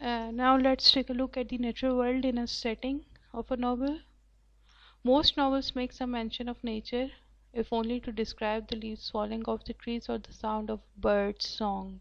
Now let's take a look at the natural world in a setting of a novel. Most novels make some mention of nature, if only to describe the leaves falling off the trees or the sound of birds' song.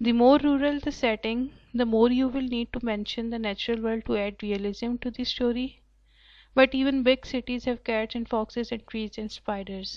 The more rural the setting, the more you will need to mention the natural world to add realism to the story. But even big cities have cats and foxes and trees and spiders.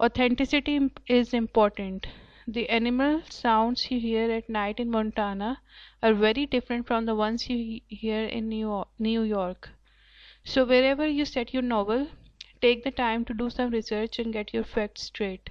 Authenticity is important. The animal sounds you hear at night in Montana are very different from the ones you hear in New York. So wherever you set your novel, take the time to do some research and get your facts straight.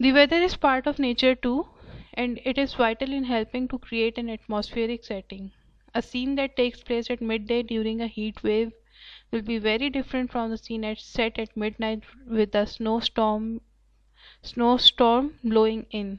The weather is part of nature too, and it is vital in helping to create an atmospheric setting. A scene that takes place at midday during a heat wave will be very different from the scene set at midnight with a snowstorm blowing in.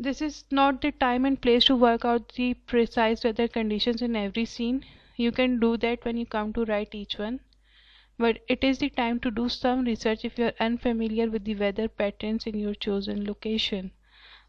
this is not the time and place to work out the precise weather conditions in every scene. You can do that when you come to write each one. But it is the time to do some research if you are unfamiliar with the weather patterns in your chosen location.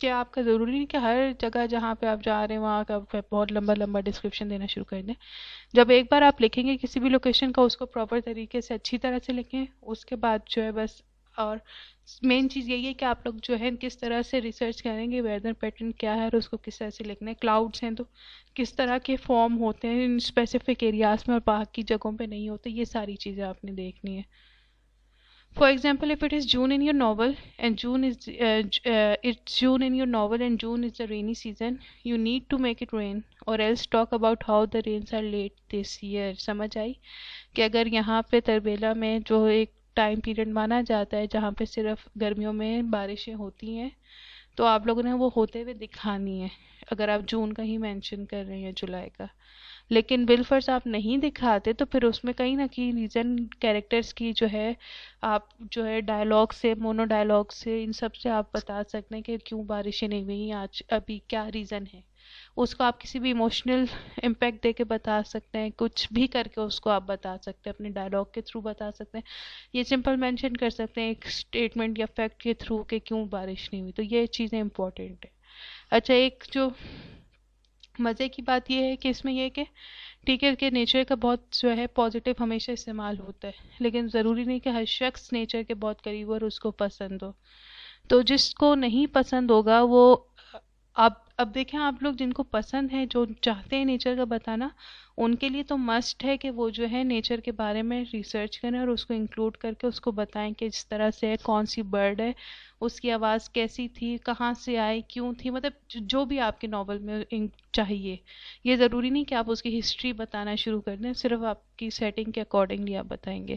کہ آپ کا ضروری نہیں کہ ہر جگہ جہاں پہ آپ جا رہے ہیں وہاں کا بہت لمبا لمبا ڈسکرپشن دینا شروع کر دیں. جب ایک بار آپ لکھیں گے کسی بھی لوکیشن کا اس کو پراپر طریقے سے اچھی طرح سے لکھیں. اس کے بعد جو ہے بس، اور مین چیز یہی ہے کہ آپ لوگ جو ہے کس طرح سے ریسرچ کریں گے ویدر پیٹرن کیا ہے اور اس کو کس طرح سے لکھنا ہے. کلاؤڈس ہیں تو کس طرح کے فارم ہوتے ہیں ان اسپیسیفک ایریاز میں اور باقی جگہوں پہ نہیں ہوتے. یہ ساری چیزیں آپ نے دیکھنی ہے. For example, if it is June in your novel and it's June in your novel and June is the rainy season, you need to make it rain or else talk about how the rains are late this year. سمجھ آئی کہ اگر یہاں پہ تربیلا میں جو ایک time period مانا جاتا ہے جہاں پہ صرف گرمیوں میں بارشیں ہوتی ہیں تو آپ لوگوں نے وہ ہوتے ہوئے دکھانی ہے اگر آپ جون کا ہی مینشن کر رہے ہیں جولائی کا. لیکن بالفرض آپ نہیں دکھاتے تو پھر اس میں کہیں نہ کہیں ریزن کیریکٹرز کی جو ہے آپ جو ہے ڈائلاگ سے، مونو ڈائلاگ سے، ان سب سے آپ بتا سکتے ہیں کہ کیوں بارشیں نہیں ہوئی آج، ابھی کیا ریزن ہے. اس کو آپ کسی بھی ایموشنل امپیکٹ دے کے بتا سکتے ہیں، کچھ بھی کر کے اس کو آپ بتا سکتے ہیں، اپنے ڈائلاگ کے تھرو بتا سکتے ہیں. یہ سمپل مینشن کر سکتے ہیں ایک اسٹیٹمنٹ یا فیکٹ کے تھرو کہ کیوں بارش نہیں ہوئی. تو یہ چیزیں امپورٹنٹ ہیں. اچھا، ایک جو مزے کی بات یہ ہے کہ اس میں یہ کہ ٹھیک ہے کہ نیچر کا بہت جو ہے پازیٹیو ہمیشہ استعمال ہوتا ہے، لیکن ضروری نہیں کہ ہر شخص نیچر کے بہت قریب ہو اور اس کو پسند ہو. تو جس کو نہیں پسند ہوگا وہ اب دیکھیں آپ لوگ جن کو پسند ہے، جو چاہتے ہیں نیچر کا بتانا، ان کے لیے تو مسٹ ہے کہ وہ جو ہے نیچر کے بارے میں ریسرچ کریں اور اس کو انکلوڈ کر کے اس کو بتائیں کہ اس طرح سے ہے، کون سی برڈ ہے، اس کی آواز کیسی تھی، کہاں سے آئی، کیوں تھی، مطلب جو بھی آپ کے ناول میں چاہیے. یہ ضروری نہیں کہ آپ اس کی ہسٹری بتانا شروع کر دیں، صرف آپ کی سیٹنگ کے اکارڈنگلی آپ بتائیں گے.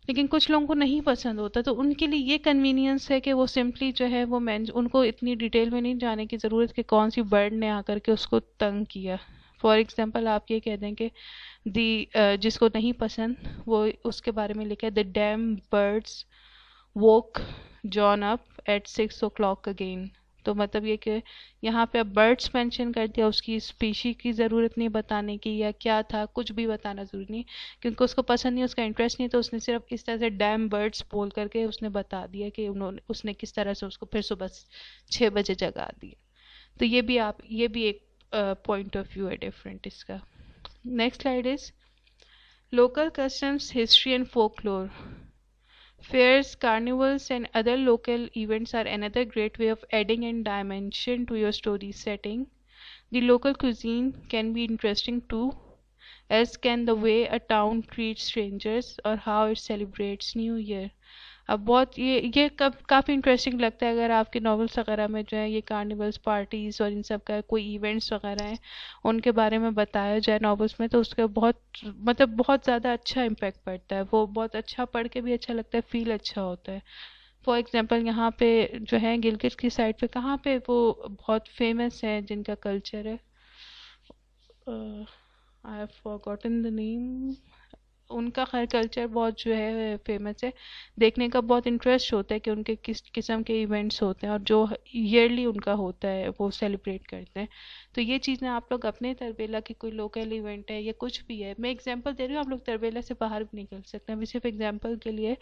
لیکن کچھ لوگوں کو نہیں پسند ہوتا تو ان کے لیے یہ کنوینئنس ہے کہ وہ سمپلی جو ہے وہ ان کو اتنی ڈیٹیل میں نہیں جانے کی ضرورت کہ کون سی برڈ نے آ کر کے اس کو تنگ کیا. فار ایگزامپل آپ یہ کہہ دیں کہ جس کو نہیں پسند وہ اس کے بارے میں لکھا ہے the damn birds woke John up at 6 o'clock again. تو مطلب یہ کہ یہاں پہ اب برڈس مینشن کر دیا، اس کی اسپیشی کی ضرورت نہیں بتانے کی یا کیا تھا، کچھ بھی بتانا ضروری نہیں کیونکہ اس کو پسند نہیں، اس کا انٹرسٹ نہیں، تو اس نے صرف اس طرح سے ڈیم برڈس بول کر کے اس نے بتا دیا کہ اس نے کس طرح سے اس کو پھر صبح 6 بجے جگا دیا. تو یہ بھی ایک پوائنٹ آف ویو ہے ڈفرینٹ اس کا. Next slide is local customs, history and folklore. Fairs, carnivals and other local events are another great way of adding in dimension to your story setting. The local cuisine can be interesting too, as can the way a town treats strangers or how it celebrates New Year. اب بہت یہ کافی interesting لگتا ہے اگر آپ کے novels وغیرہ میں جو ہے یہ کارنیولس پارٹیز اور ان سب کا کوئی ایونٹس وغیرہ ہیں ان کے بارے میں بتایا جائے ناولس میں، تو اس کا بہت زیادہ اچھا امپیکٹ پڑتا ہے. وہ بہت اچھا پڑھ کے بھی اچھا لگتا ہے، فیل اچھا ہوتا ہے. فار ایگزامپل یہاں پہ جو ہے گلگت کی سائڈ پہ کہاں پہ وہ بہت فیمس ہے جن کا کلچر ہے، آئی ہیو فارگوٹن دا نیم، ان کا خیر کلچر بہت جو ہے فیمس ہے. دیکھنے کا بہت انٹرسٹ ہوتا ہے کہ ان کے کس قسم کے ایونٹس ہوتے ہیں اور جو ایئرلی ان کا ہوتا ہے وہ سیلیبریٹ کرتے ہیں. تو یہ چیزیں آپ لوگ اپنے تربیلا کی کوئی لوکل ایونٹ ہے یا کچھ بھی ہے، میں ایگزامپل دے رہی ہوں، آپ لوگ تربیلا سے باہر بھی نکل سکتے ہیں. صرف ایگزامپل کے لیے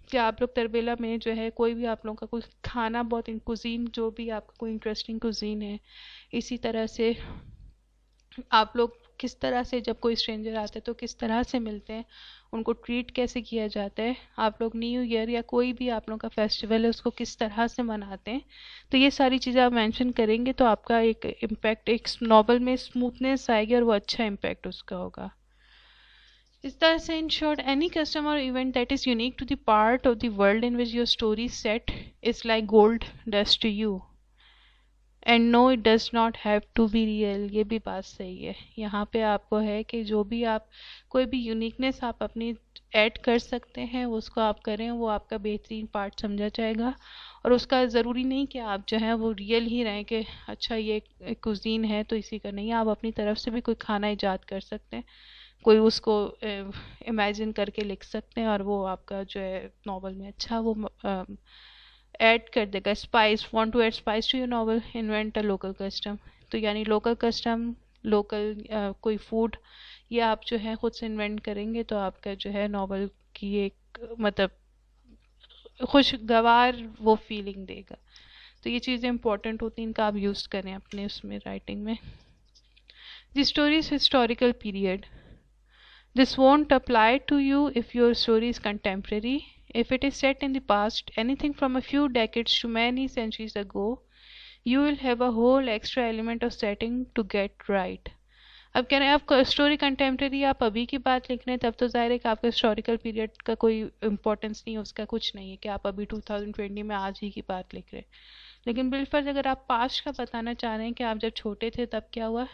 کہ آپ لوگ تربیلا میں جو ہے کوئی بھی آپ لوگوں کا کوئی کھانا بہت کوزین، جو بھی آپ کا کوئی انٹرسٹنگ کوزین ہے، اسی طرح سے آپ لوگ کس طرح سے جب کوئی اسٹرینجر آتا ہے تو کس طرح سے ملتے ہیں، ان کو ٹریٹ کیسے کیا جاتا ہے، آپ لوگ نیو ایئر یا کوئی بھی آپ لوگوں کا فیسٹیول ہے اس کو کس طرح سے مناتے ہیں. تو یہ ساری چیزیں آپ مینشن کریں گے تو آپ کا ایک امپیکٹ، ایک ناول میں اسموتھنیس آئے گی اور وہ اچھا امپیکٹ اس کا ہوگا. اس طرح سے in short, any custom or event that is unique to the part of the world in which your story is set is like gold dust to you. And no, it does not have to be real. یہ بھی بات صحیح ہے. یہاں پہ آپ کو ہے کہ جو بھی آپ کوئی بھی یونیکنیس آپ اپنی ایڈ کر سکتے ہیں اس کو آپ کریں، وہ آپ کا بہترین پارٹ سمجھا جائے گا. اور اس کا ضروری نہیں کہ آپ جو ہیں وہ ریئل ہی رہیں کہ اچھا یہ کوزین ہے تو اسی کا نہیں، آپ اپنی طرف سے بھی کوئی کھانا ایجاد کر سکتے ہیں، کوئی اس کو امیجن کر کے لکھ سکتے ہیں اور وہ آپ کا جو ہے ناول میں اچھا وہ ایڈ کر دے گا. Spice, want to add spice to your novel, invent a local custom. تو یعنی لوکل کسٹم، لوکل کوئی فوڈ، یہ آپ جو ہے خود سے انوینٹ کریں گے تو آپ کا جو ہے ناول کی ایک مطلب خوشگوار وہ فیلنگ دے گا. تو یہ چیزیں امپورٹنٹ ہوتی ہیں، ان کا آپ یوز کریں اپنے اس میں رائٹنگ میں. The stories historical period. This won't apply to you if your story is contemporary. If it is set in the past, anything from a few decades to many centuries ago, you will have a whole extra element of setting to get right. اب کہہ رہے ہیں آپ کو story contemporary, آپ ابھی کی بات لکھ رہے ہیں، تب تو ظاہر ہے کہ آپ کا ہسٹوریکل پیریڈ کا کوئی امپورٹنس نہیں ہے، اس کا کچھ نہیں ہے کہ آپ ابھی 2020 میں آج ہی کی بات لکھ رہے ہیں. لیکن بالفرض اگر آپ پاسٹ کا بتانا چاہ رہے ہیں کہ آپ جب چھوٹے تھے تب کیا ہوا،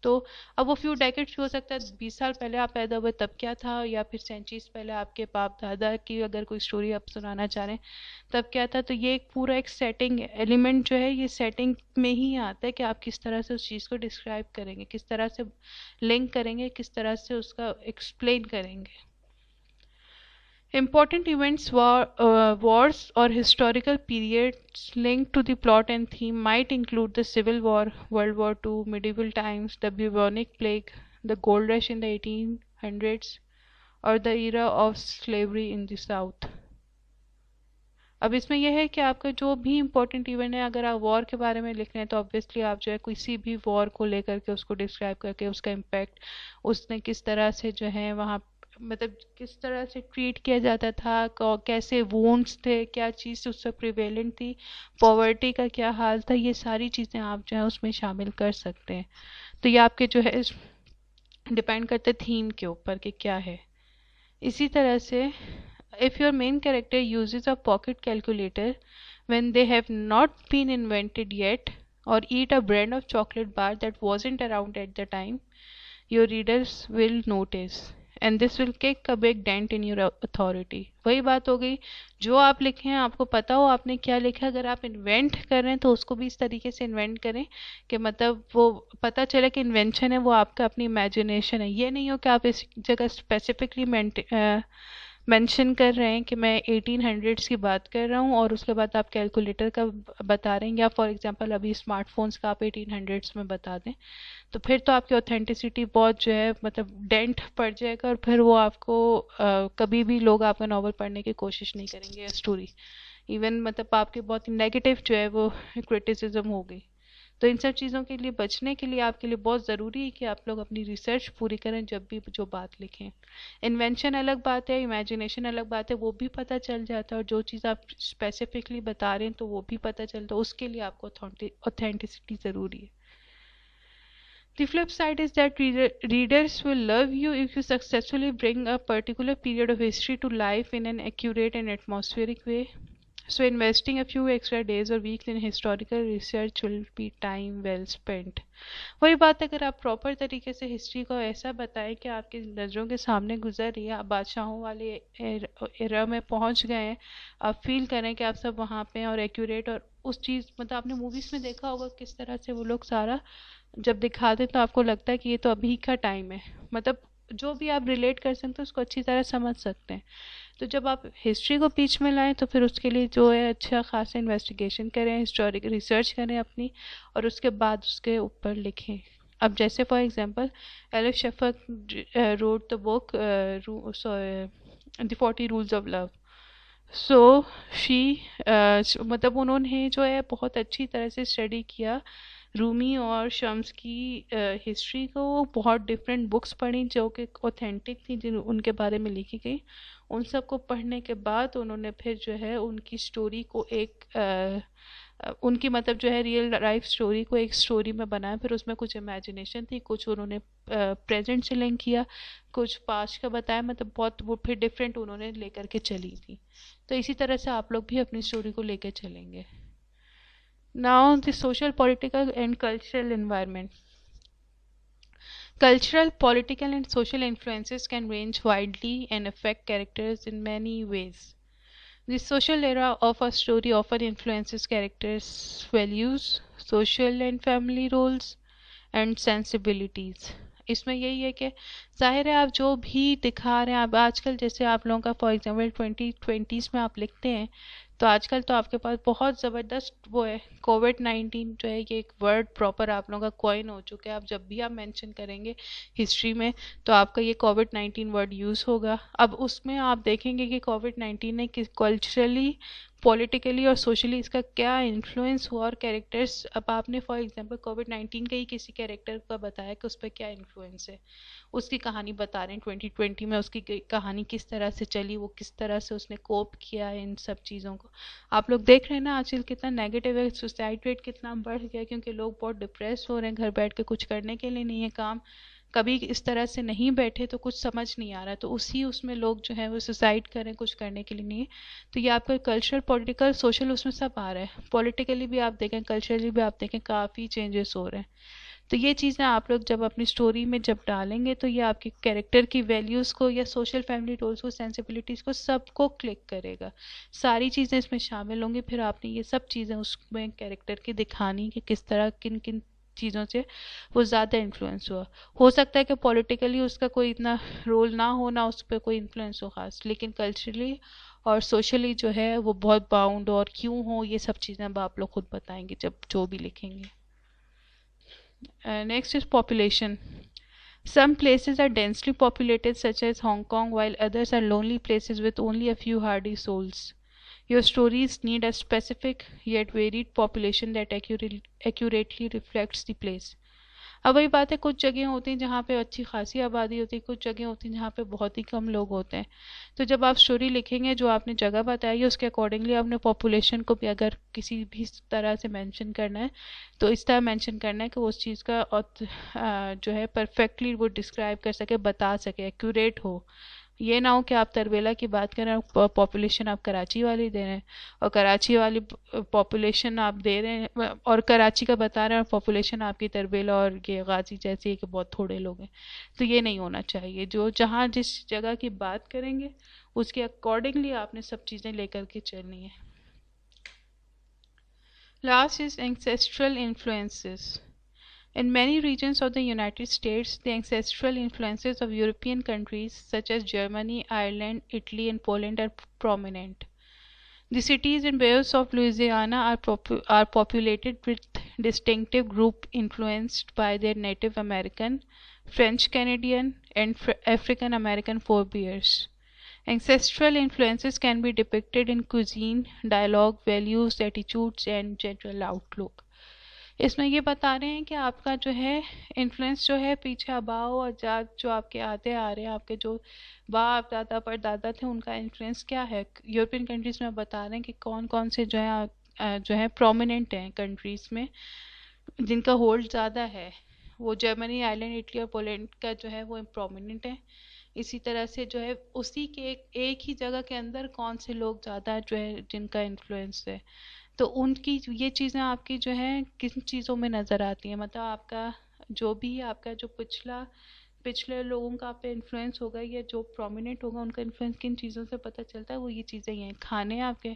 تو اب وہ فیو ڈیکیڈس بھی ہو سکتا ہے 20 سال پہلے آپ پیدا ہوئے تب کیا تھا، یا پھر سینچریز پہلے آپ کے باپ دادا کی اگر کوئی اسٹوری آپ سنانا چاہ رہے ہیں تب کیا تھا. تو یہ ایک پورا ایک سیٹنگ ایلیمنٹ جو ہے، یہ سیٹنگ میں ہی آتا ہے کہ آپ کس طرح سے اس چیز کو ڈسکرائب کریں گے، کس طرح سے لنک کریں گے، کس طرح سے اس کا ایکسپلین کریں گے. Important events, wars or historical periods linked to the plot and theme might include the Civil War, World War II, medieval times, the bubonic plague, the gold rush in the 1800s, or the era of slavery in the South. اب اس میں یہ ہے کہ آپ کا جو بھی important event ہے، اگر آپ وار کے بارے میں لکھ رہے ہیں تو obviously آپ جو ہے کسی بھی وار کو لے کر کے اس کو ڈسکرائب کر کے اس کا امپیکٹ، اس نے کس طرح سے جو ہے وہاں مطلب کس طرح سے ٹریٹ کیا جاتا تھا، کیسے وونڈس تھے، کیا چیز اس سے پریویلنٹ تھی، پاورٹی کا کیا حال تھا، یہ ساری چیزیں آپ جو ہے اس میں شامل کر سکتے ہیں. تو یہ آپ کے جو ہے ڈپینڈ کرتے تھیم کے اوپر کہ کیا ہے. اسی طرح سے if your main character uses a pocket calculator when they have not been invented yet, or eat a brand of chocolate bar that wasn't around at the time, your readers will notice, and this will kick a big dent in your authority. وہی بات ہو گئی، جو آپ لکھیں آپ کو پتا ہو آپ نے کیا لکھا. اگر آپ انوینٹ کر رہے ہیں تو اس کو بھی اس طریقے سے انوینٹ کریں کہ مطلب وہ پتہ چلے کہ انوینشن ہے وہ آپ کا اپنی امیجنیشن ہے. یہ نہیں ہو کہ آپ اس جگہ اسپیسیفکلی مینشن کر رہے ہیں کہ میں 1800s کی بات کر رہا ہوں اور اس کے بعد آپ کیلکولیٹر کا بتا رہے ہیں، یا فار ایگزامپل ابھی اسمارٹ فونس کا آپ 1800s میں بتا دیں، تو پھر تو آپ کی اوتھینٹسٹی بہت جو ہے مطلب ڈینٹ پڑ جائے گا، اور پھر وہ آپ کو کبھی بھی لوگ آپ کا ناول پڑھنے کی کوشش نہیں کریں گے. اسٹوری ایون مطلب آپ کے بہت نیگیٹو جو ہے وہ کرٹیسزم ہوگی. تو ان سب چیزوں کے لیے بچنے کے لیے آپ کے لیے بہت ضروری ہے کہ آپ لوگ اپنی ریسرچ پوری کریں جب بھی جو بات لکھیں. انوینشن الگ بات ہے، امیجنیشن الگ بات ہے، وہ بھی پتہ چل جاتا ہے، اور جو چیز آپ اسپیسیفکلی بتا رہے ہیں تو وہ بھی پتہ چلتا ہے. اس کے لیے آپ کو اوتھینٹسٹی ضروری ہے. The flip side is that readers will love you if you successfully bring a particular period of history to life in an accurate and atmospheric way. So investing a few extra days or weeks in historical research will be time well spent. وہی بات اگر آپ proper طریقے سے history کو ایسا بتائیں کہ آپ کی نظروں کے سامنے گزر رہی ہے، آپ بادشاہوں والے ایرا میں پہنچ گئے ہیں، آپ فیل کریں کہ آپ سب وہاں پہ ہیں، اور ایکوریٹ، اور اس چیز مطلب آپ نے موویز میں دیکھا ہوگا کس طرح سے وہ لوگ سارا جب دکھاتے تو آپ کو لگتا ہے کہ یہ تو ابھی کا ٹائم ہے، مطلب جو بھی آپ ریلیٹ کر سکتے ہیں اس کو اچھی طرح سمجھ سکتے ہیں. تو جب آپ ہسٹری کو بیچ میں لائیں تو پھر اس کے لیے جو ہے اچھا خاصا انویسٹیگیشن کریں، ہسٹوریکل ریسرچ کریں اپنی، اور اس کے بعد اس کے اوپر لکھیں. اب جیسے for example Elif Shafak wrote the book the 40 rules of love. So مطلب انہوں نے جو ہے بہت اچھی طرح سے اسٹڈی کیا رومی اور شمس کی ہسٹری کو، بہت ڈفرینٹ بکس پڑھیں جو کہ اوتھینٹک تھیں، جن ان کے بارے میں لکھی گئی. ان سب کو پڑھنے کے بعد انہوں نے پھر جو ہے ان کی اسٹوری کو ایک ان کی مطلب جو ہے ریئل لائف اسٹوری کو ایک اسٹوری میں بنایا. پھر اس میں کچھ امیجنیشن تھی، کچھ انہوں نے پریزنٹ سے لنک کیا، کچھ پاسٹ کا بتایا، مطلب بہت وہ پھر ڈفرینٹ انہوں نے لے کر کے چلی تھی. تو اسی طرح سے آپ لوگ بھی اپنی اسٹوری کو لے کے چلیں گے. Now the social, political and cultural environment. Cultural, political and social influences can range widely and affect characters in many ways. The social era of a story often influences characters' values, social and family roles, and sensibilities. اس میں یہی ہے کہ ظاہر ہے آپ جو بھی دکھا رہے ہیں، اب آج کل جیسے آپ لوگوں کا فار ایگزامپل 2020s میں آپ لکھتے ہیں تو آج کل تو آپ کے پاس بہت زبردست وہ ہے کووڈ-19 جو ہے، یہ ایک ورڈ پراپر آپ لوگوں کا کوائن ہو چکا ہے. آپ جب بھی آپ مینشن کریں گے ہسٹری میں تو آپ کا یہ کووڈ-19 ورڈ یوز ہوگا. اب اس میں آپ دیکھیں گے کہ کووڈ-19 نے کلچرلی پولیٹیکلی اور سوشلی اس کا کیا انفلوئنس ہوا، اور کیریکٹرس، اب آپ نے فار ایگزامپل کووڈ-19 کا ہی کسی کیریکٹر کا بتایا کہ اس پہ کیا انفلوئنس ہے، اس کی کہانی بتا رہے ہیں 2020 میں اس کی کہانی کس طرح سے چلی، وہ کس طرح سے اس نے کوپ کیا ہے ان سب چیزوں کو. آپ لوگ دیکھ رہے ہیں نا آج کل کتنا نیگیٹو ہے، سوسائڈ ریٹ کتنا بڑھ گیا کیونکہ لوگ بہت ڈپریس ہو رہے ہیں، گھر بیٹھ کے کچھ کرنے کے لیے نہیں ہے کام، کبھی اس طرح سے نہیں بیٹھے تو کچھ سمجھ نہیں آ رہا، تو اس میں لوگ جو ہیں وہ سوسائڈ کریں، کچھ کرنے کے لیے نہیں ہے. تو یہ آپ کا کلچرل، پولیٹیکل، سوشل اس میں سب آ رہا ہے. پولیٹیکلی بھی آپ دیکھیں، کلچرلی بھی آپ دیکھیں، کافی چینجز ہو رہے ہیں. تو یہ چیزیں آپ لوگ جب اپنی سٹوری میں جب ڈالیں گے تو یہ آپ کی کیریکٹر کی ویلیوز کو یا سوشل فیملی رولز کو، سینسیبلٹیز کو، سب کو کلک کرے گا، ساری چیزیں اس میں شامل ہوں گی. پھر آپ نے یہ سب چیزیں اس میں کیریکٹر کی دکھانی کہ کس طرح کن کن چیزوں سے وہ زیادہ انفلوئنس ہوا. ہو سکتا ہے کہ پولیٹیکلی اس کا کوئی اتنا رول نہ ہونا، اس پہ کوئی انفلوئنس ہو خاص، لیکن کلچرلی اور سوشلی جو ہے وہ بہت باؤنڈ، اور کیوں ہو یہ سب چیزیں اب آپ لوگ خود بتائیں گے جب جو بھی لکھیں گے. Next is population. Some places are densely populated, such as Hong Kong, while others are lonely places with only a few hardy souls. Your stories need a specific yet varied population that accurately reflects the place. اب وہی بات ہے، کچھ جگہیں ہوتی ہیں جہاں پہ اچھی خاصی آبادی ہوتی ہے، کچھ جگہیں ہوتی ہیں جہاں پہ بہت ہی کم لوگ ہوتے ہیں. تو جب آپ سٹوری لکھیں گے، جو آپ نے جگہ بتائی ہے اس کے اکارڈنگلی آپ نے پاپولیشن کو بھی اگر کسی بھی طرح سے مینشن کرنا ہے تو اس طرح مینشن کرنا ہے کہ وہ اس چیز کا جو ہے پرفیکٹلی وہ ڈسکرائب کر سکے، بتا سکے، ایکوریٹ ہو. یہ نہ ہو کہ آپ تربیلا کی بات کریں اور پاپولیشن آپ کراچی والی دے رہے ہیں، اور کراچی والی پاپولیشن آپ دے رہے ہیں اور کراچی کا بتا رہے ہیں، اور پاپولیشن آپ کی تربیلا اور یہ غازی جیسی ہے کہ بہت تھوڑے لوگ ہیں. تو یہ نہیں ہونا چاہیے. جہاں جس جگہ کی بات کریں گے اس کے اکارڈنگلی آپ نے سب چیزیں لے کر کے چلنی ہے. Last is ancestral influences. In many regions of the United States, the ancestral influences of European countries such as Germany, Ireland, Italy, and Poland are prominent. The cities and bayous of Louisiana are populated with distinctive groups influenced by their Native American, French Canadian, and African American forebears. Ancestral influences can be depicted in cuisine, dialogue, values, attitudes, and general outlook. اس میں یہ بتا رہے ہیں کہ آپ کا جو ہے انفلوئنس جو ہے پیچھے آباء و اجداد جو آپ کے آتے آ رہے ہیں، آپ کے جو باپ دادا پر دادا تھے، ان کا انفلوئنس کیا ہے. یورپین کنٹریز میں بتا رہے ہیں کہ کون کون سے جو ہے پرومیننٹ ہیں کنٹریز میں جن کا ہولڈ زیادہ ہے. وہ جرمنی، آئرلینڈ، اٹلی اور پولینڈ کا جو ہے وہ پرومیننٹ ہے. اسی طرح سے جو ہے اسی کے ایک ہی جگہ کے اندر کون سے لوگ زیادہ جو ہے جن کا انفلوئنس ہے. تو ان کی یہ چیزیں آپ کی جو ہے کن چیزوں میں نظر آتی ہیں، مطلب آپ کا جو بھی آپ کا جو پچھلے لوگوں کا آپ پہ انفلوئنس ہوگا یا جو پرومیننٹ ہوگا ان کا انفلوئنس کن چیزوں سے پتہ چلتا ہے. وہ یہ چیزیں ہیں، کھانے، آپ کے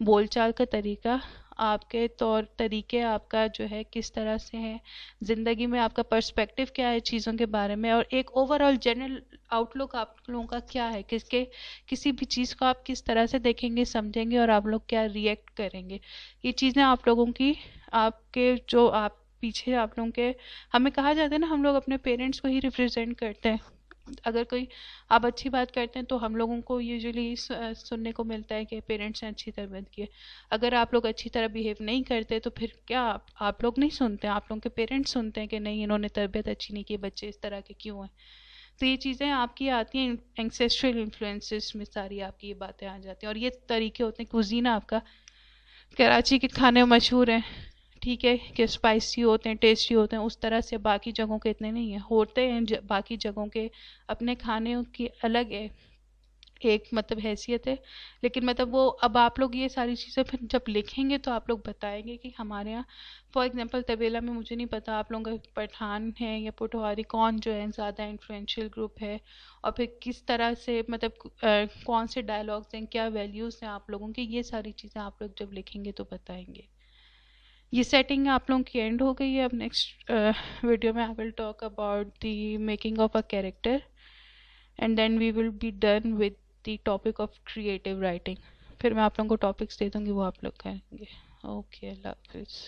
بول چال کا طریقہ، آپ کے طور طریقے، آپ کا جو ہے کس طرح سے ہے زندگی میں، آپ کا پرسپیکٹیو کیا ہے چیزوں کے بارے میں، اور ایک اوور آل جنرل آؤٹ لک آپ لوگوں کا کیا ہے، کسی بھی چیز کو آپ کس طرح سے دیکھیں گے، سمجھیں گے، اور آپ لوگ کیا ریئیکٹ کریں گے. یہ چیزیں آپ لوگوں کی، آپ کے جو آپ پیچھے آپ لوگوں کے، ہمیں کہا جاتا ہے نا ہم لوگ اپنے پیرنٹس کو ہی ریپرزینٹ کرتے ہیں. اگر کوئی آپ اچھی بات کرتے ہیں تو ہم لوگوں کو یوزلی سننے کو ملتا ہے کہ پیرنٹس نے اچھی تربیت کی ہے. اگر آپ لوگ اچھی طرح بیہیو نہیں کرتے تو پھر کیا آپ لوگ نہیں سنتے، آپ لوگوں کے پیرنٹس سنتے ہیں کہ نہیں انہوں نے تربیت اچھی نہیں کی، بچے اس طرح کے کیوں ہیں. تو یہ چیزیں آپ کی آتی ہیں اینسیسٹرل انفلوئنسز میں، ساری آپ کی یہ باتیں آ جاتی ہیں. اور یہ طریقے ہوتے ہیں. کوزین آپ کا کراچی کے کھانے مشہور ہیں، ٹھیک ہے، کہ اسپائسی ہوتے ہیں، ٹیسٹی ہوتے ہیں، اس طرح سے باقی جگہوں کے اتنے نہیں ہیں. ہوتے ہیں باقی جگہوں کے اپنے کھانے کی الگ ہے ایک مطلب حیثیت ہے، لیکن مطلب وہ اب آپ لوگ یہ ساری چیزیں پھر جب لکھیں گے تو آپ لوگ بتائیں گے کہ ہمارے یہاں فار ایگزامپل طویلا میں مجھے نہیں پتا آپ لوگوں کا پٹھان ہے یا پٹواری کون جو ہے زیادہ انفلوئنشیل گروپ ہے، اور پھر کس طرح سے مطلب کون سے ڈائلاگز ہیں، کیا ویلیوز ہیں آپ لوگوں کے، یہ ساری چیزیں آپ لوگ جب لکھیں گے تو بتائیں گے. یہ سیٹنگ آپ لوگوں کی اینڈ ہو گئی ہے. اب نیکسٹ ویڈیو میں I will talk about the making of a character and then we will be done with the topic of creative writing. پھر میں آپ لوگوں کو ٹاپکس دے دوں گی، وہ آپ لوگ کریں گے. اوکے، اللہ حافظ.